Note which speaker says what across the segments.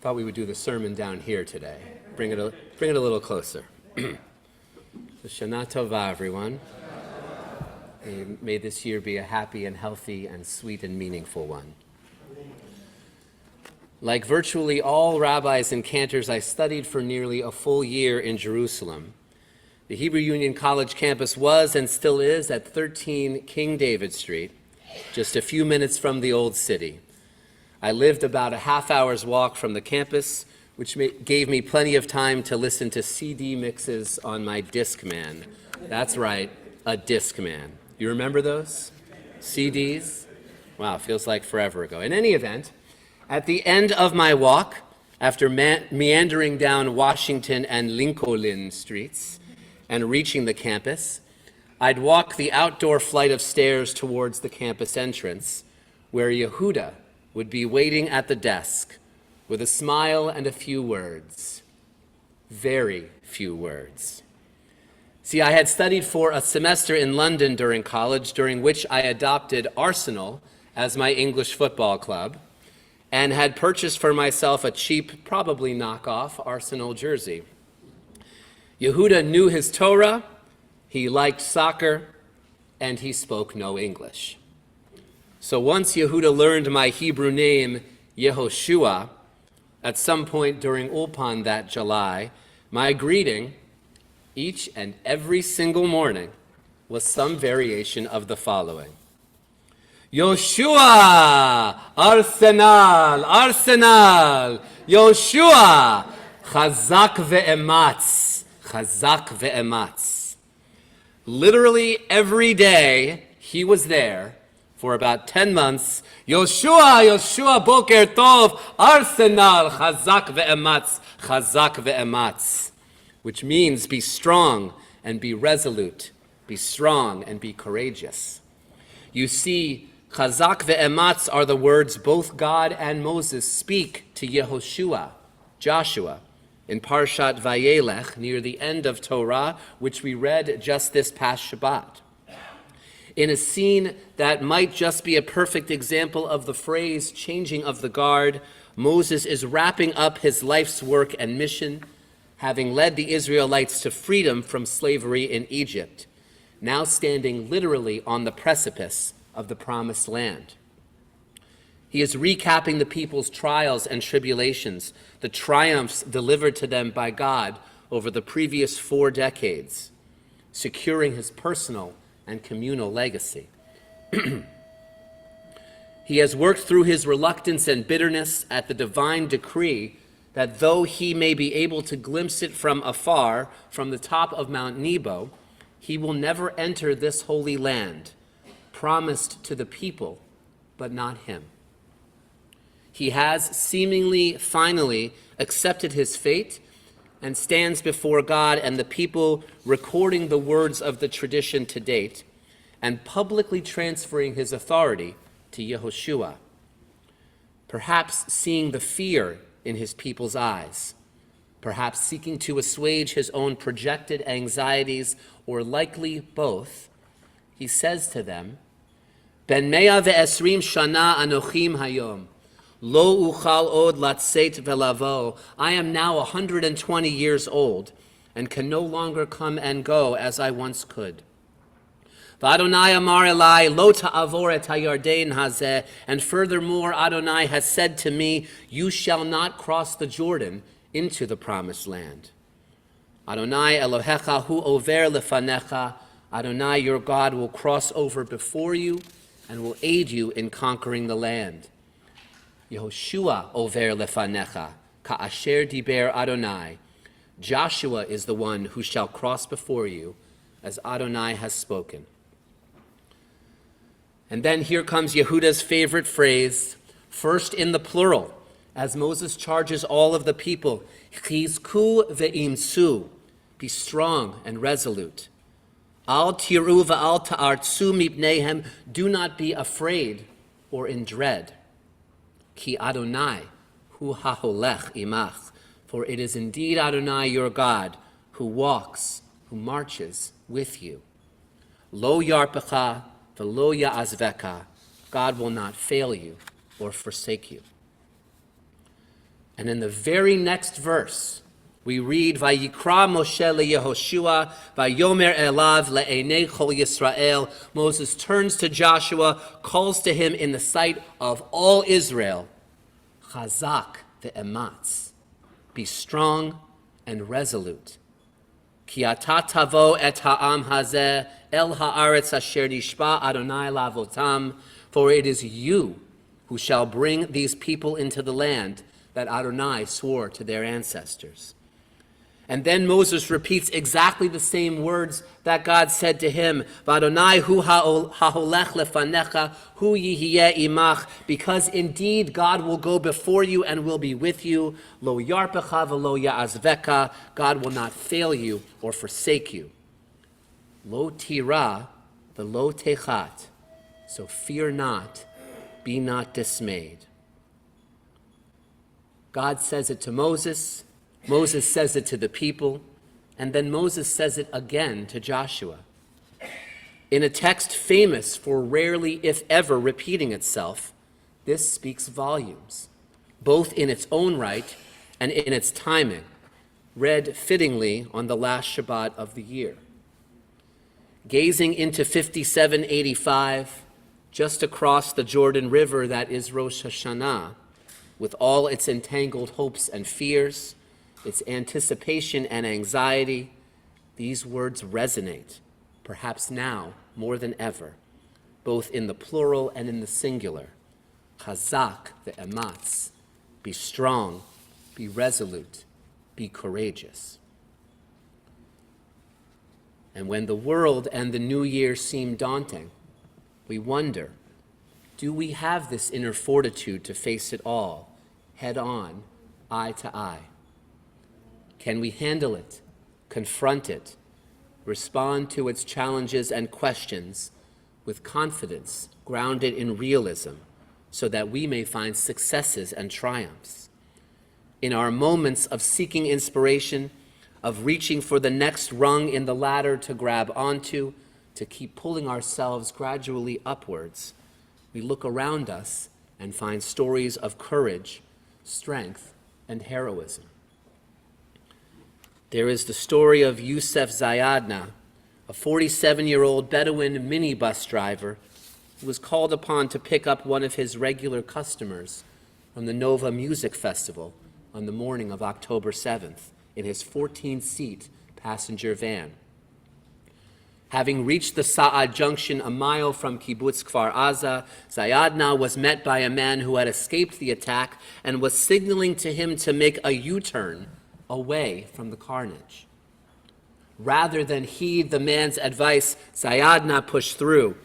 Speaker 1: thought we would do the sermon down here today. Bring it a little closer. Shana Tova, everyone. And may this year be a happy and healthy and sweet and meaningful one. Like virtually all rabbis and cantors, I studied for nearly a full year in Jerusalem. The Hebrew Union College campus was and still is at 13 King David Street, just a few minutes from the old city. I lived about a half hour's walk from the campus, which gave me plenty of time to listen to CD mixes on my Discman. That's right, a Discman. You remember those? CDs? Wow, feels like forever ago. In any event, at the end of my walk, after meandering down Washington and Lincoln streets and reaching the campus, I'd walk the outdoor flight of stairs towards the campus entrance, where Yehuda would be waiting at the desk with a smile and a few words. Very few words. See, I had studied for a semester in London during college, during which I adopted Arsenal as my English football club, and had purchased for myself a cheap, probably knockoff Arsenal jersey. Yehuda knew his Torah, he liked soccer, and he spoke no English. So once Yehuda learned my Hebrew name, Yehoshua, at some point during Ulpan that July, my greeting, each and every single morning, was some variation of the following. Yoshua, Arsenal, Arsenal, Yoshua, Chazak ve'ematz, Chazak ve'ematz. Literally every day he was there for about 10 months. Yoshua, Yoshua, Boker Tov, Arsenal, Chazak ve'ematz, Chazak ve'ematz, which means be strong and be resolute, be strong and be courageous. You see, Chazak ve'ematz are the words both God and Moses speak to Yehoshua, Joshua, in Parshat Vayelech, near the end of Torah, which we read just this past Shabbat. In a scene that might just be a perfect example of the phrase changing of the guard, Moses is wrapping up his life's work and mission, having led the Israelites to freedom from slavery in Egypt, now standing literally on the precipice of the promised land. He is recapping the people's trials and tribulations, the triumphs delivered to them by God over the previous 4 decades, securing his personal and communal legacy. He has worked through his reluctance and bitterness at the divine decree that though he may be able to glimpse it from afar, from the top of Mount Nebo, he will never enter this holy land, promised to the people, but not him. He has seemingly, finally, accepted his fate and stands before God and the people, recording the words of the tradition to date and publicly transferring his authority to Yehoshua, perhaps seeing the fear in his people's eyes, perhaps seeking to assuage his own projected anxieties, or likely both. He says to them, Ben 120 shana anochim hayom, lo uchal od latzet velavo. I am now 120 years old and can no longer come and go as I once could. V'Adonai amar elai lo ta'avor et hayarden hazeh. And furthermore, Adonai has said to me, you shall not cross the Jordan into the promised land. Adonai Elohecha hu over lefanecha. Adonai, your God, will cross over before you and will aid you in conquering the land. Yehoshua over lefanecha, ka'asher diber Adonai. Joshua is the one who shall cross before you, as Adonai has spoken. And then here comes Yehuda's favorite phrase, first in the plural, as Moses charges all of the people, Chizku ve'imsu, be strong and resolute. Al tiru va'al ta'artsu mipneihem, do not be afraid or in dread. Ki Adonai hu haholech imach, for it is indeed Adonai your God who walks, who marches with you. Lo yarpecha v'lo ya'azveka, God will not fail you or forsake you. And in the very next verse, we read, Vayikra Moshe leYehoshua, Vayomer elav le'enei chol Yisrael. Moses turns to Joshua, calls to him in the sight of all Israel, Chazak ve'ematz, be strong and resolute. Ki ata tavo et ha'am hazeh el ha'aretz asher nishba Adonai lavotam, for it is you who shall bring these people into the land that Adonai swore to their ancestors. And then Moses repeats exactly the same words that God said to him, V'Adonai hu ha'holech lefanecha, hu yihiyeh imach, because indeed God will go before you and will be with you. Lo yarpecha v'lo ya'azveka, God will not fail you or forsake you. Lo tira v'lo techat, so fear not, be not dismayed. God says it to Moses, Moses says it to the people, and then Moses says it again to Joshua. In a text famous for rarely, if ever, repeating itself, this speaks volumes, both in its own right and in its timing, read fittingly on the last Shabbat of the year. Gazing into 5785, just across the Jordan River that is Rosh Hashanah, with all its entangled hopes and fears, its anticipation and anxiety, these words resonate, perhaps now more than ever, both in the plural and in the singular. Chazak ve'ematz, be strong, be resolute, be courageous. And when the world and the new year seem daunting, we wonder, do we have this inner fortitude to face it all, head on, eye to eye? Can we handle it, confront it, respond to its challenges and questions with confidence grounded in realism so that we may find successes and triumphs? In our moments of seeking inspiration, of reaching for the next rung in the ladder to grab onto, to keep pulling ourselves gradually upwards, we look around us and find stories of courage, strength, and heroism. There is the story of Yusef Zayadna, a 47-year-old Bedouin minibus driver who was called upon to pick up one of his regular customers from the Nova Music Festival on the morning of October 7th in his 14-seat passenger van. Having reached the Sa'ad Junction a mile from Kibbutz Kfar Aza, Zayadna was met by a man who had escaped the attack and was signaling to him to make a U-turn away from the carnage. Rather than heed the man's advice, Zayadna pushed through,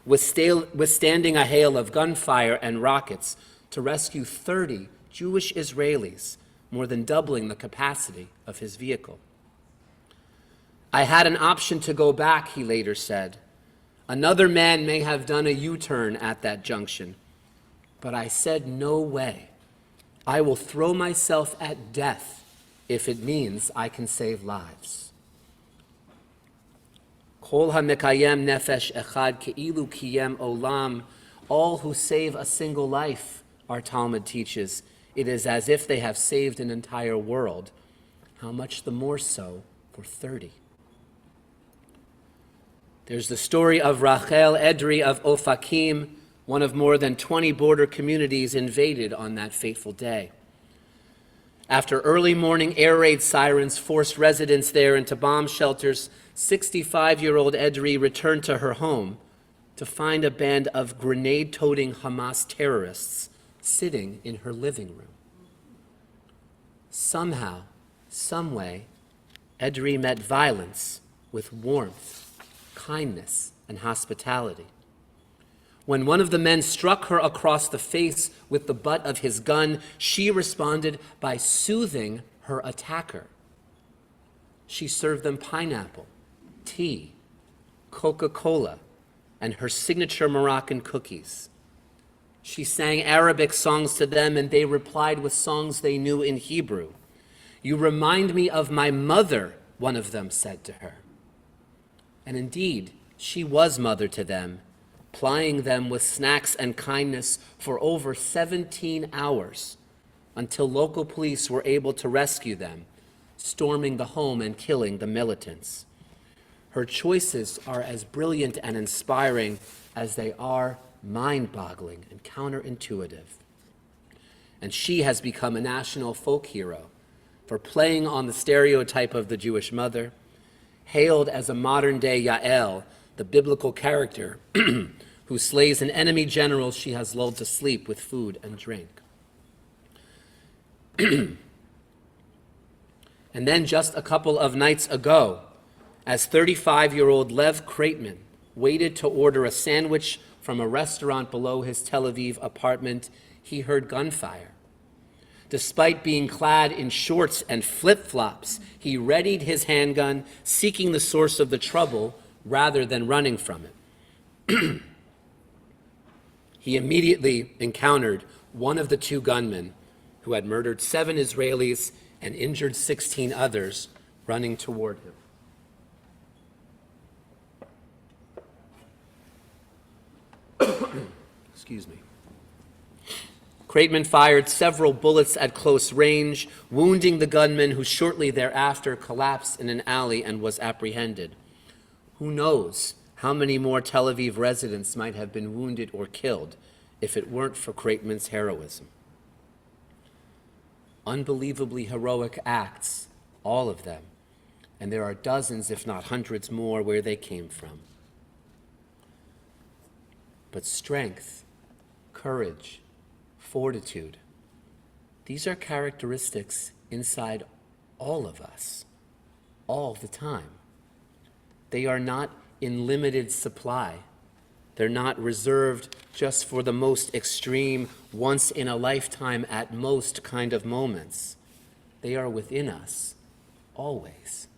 Speaker 1: withstanding a hail of gunfire and rockets to rescue 30 Jewish Israelis, more than doubling the capacity of his vehicle. I had an option to go back, he later said. Another man may have done a U-turn at that junction, but I said no way. I will throw myself at death if it means I can save lives. Kol ha-mekayem nefesh echad ke'ilu kiyem olam. All who save a single life, our Talmud teaches, it is as if they have saved an entire world. How much the more so for 30? There's the story of Rachel Edri of Ofakim, one of more than 20 border communities invaded on that fateful day. After early morning air raid sirens forced residents there into bomb shelters, 65-year-old Edri returned to her home to find a band of grenade-toting Hamas terrorists sitting in her living room. Somehow, some way, Edri met violence with warmth, kindness, and hospitality. When one of the men struck her across the face with the butt of his gun, she responded by soothing her attacker. She served them pineapple, tea, Coca-Cola, and her signature Moroccan cookies. She sang Arabic songs to them, and they replied with songs they knew in Hebrew. "You remind me of my mother," one of them said to her. And indeed, she was mother to them, plying them with snacks and kindness for over 17 hours, until local police were able to rescue them, storming the home and killing the militants. Her choices are as brilliant and inspiring as they are mind-boggling and counterintuitive. And she has become a national folk hero for playing on the stereotype of the Jewish mother, hailed as a modern-day Yael, the biblical character who slays an enemy general she has lulled to sleep with food and drink. And then just a couple of nights ago, as 35-year-old Lev Kreitman waited to order a sandwich from a restaurant below his Tel Aviv apartment, he heard gunfire. Despite being clad in shorts and flip-flops, he readied his handgun, seeking the source of the trouble rather than running from it. He immediately encountered one of the two gunmen who had murdered 7 Israelis and injured 16 others running toward him. Excuse me. Kreitman fired several bullets at close range, wounding the gunman, who shortly thereafter collapsed in an alley and was apprehended. Who knows how many more Tel Aviv residents might have been wounded or killed if it weren't for Kreitman's heroism. Unbelievably heroic acts, all of them, and there are dozens, if not hundreds more, where they came from. But strength, courage, fortitude, these are characteristics inside all of us, all the time. They are not in limited supply. They're not reserved just for the most extreme, once in a lifetime at most kind of moments. They are within us, always.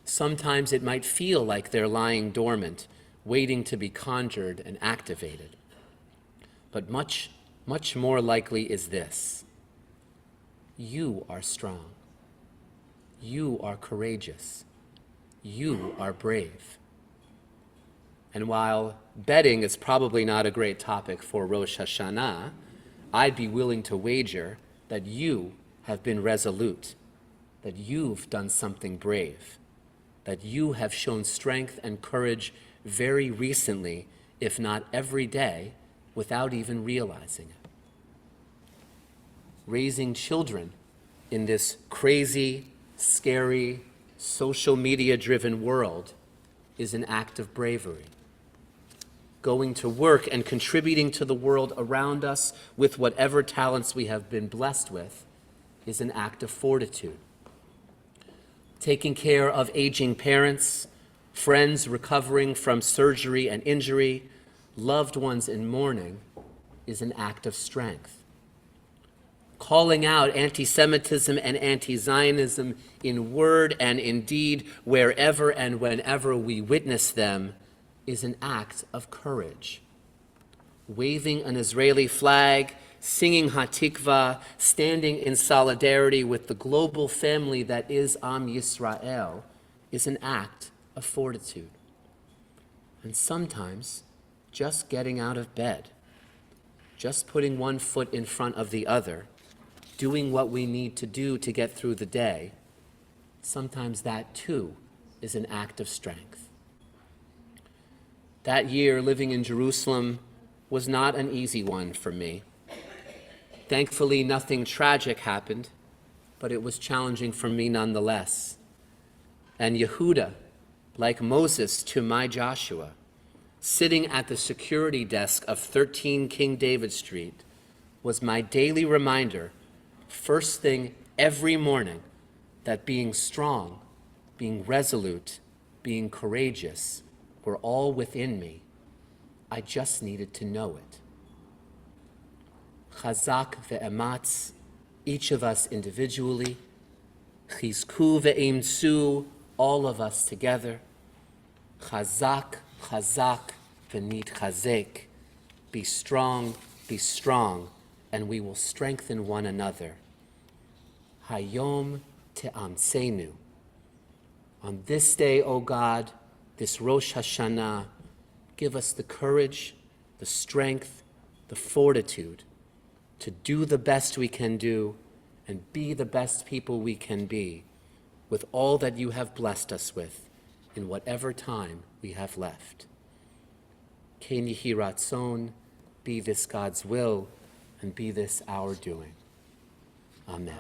Speaker 1: Sometimes it might feel like they're lying dormant, waiting to be conjured and activated. But much more likely is this: you are strong. You are courageous. You are brave. And while betting is probably not a great topic for Rosh Hashanah, I'd be willing to wager that you have been resolute, that you've done something brave, that you have shown strength and courage very recently, if not every day, without even realizing it. Raising children in this crazy, scary, social media-driven world is an act of bravery. Going to work and contributing to the world around us with whatever talents we have been blessed with is an act of fortitude. Taking care of aging parents, friends recovering from surgery and injury, loved ones in mourning is an act of strength. Calling out anti-Semitism and anti-Zionism in word and in deed wherever and whenever we witness them is an act of courage. Waving an Israeli flag, singing Hatikvah, standing in solidarity with the global family that is Am Yisrael is an act of fortitude. And sometimes just getting out of bed, just putting one foot in front of the other, doing what we need to do to get through the day, sometimes that too is an act of strength. That year living in Jerusalem was not an easy one for me. Thankfully, nothing tragic happened, but it was challenging for me nonetheless. And Yehuda, like Moses to my Joshua, sitting at the security desk of 13 King David Street, was my daily reminder, first thing every morning, that being strong, being resolute, being courageous were all within me. I just needed to know it. Chazak ve'ematz, each of us individually. Chizku ve'imtzu, all of us together. Chazak, chazak ve'nitchazek. Be strong, and we will strengthen one another. Hayom te'amsenu. On this day, O God, this Rosh Hashanah, give us the courage, the strength, the fortitude to do the best we can do and be the best people we can be with all that you have blessed us with in whatever time we have left. Ken Yehi Ratzon, be this God's will, and be this our doing. Amen.